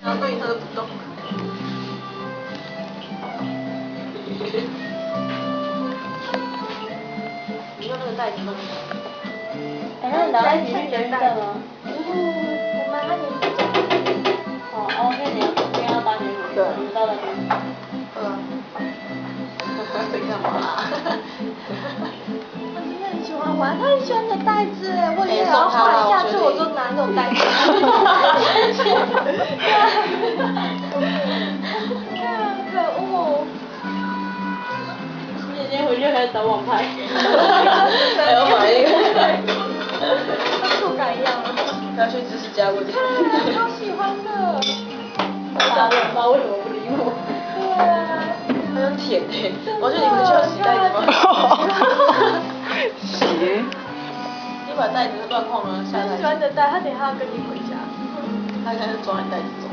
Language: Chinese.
然后对应它都不动。你用那个袋子弄。哎，那你拿一起去捷运站吗？我们那里因为你要搭捷运，你们到那边。在干嘛？我真的很喜欢玩，他很喜欢的袋子哎，我也要换，下次我就拿那种袋子。可恶！你今天回去还找网拍。还要买一个。跟触感一样吗？要去知识家过去。超喜欢的。大家不知道为什么不理我。对啊。好像舔欸，我说你不是需要洗袋子吗？洗。你把袋子乱晃了，下台。喜欢的袋，他等一下要跟你回家。他应该是装在袋子。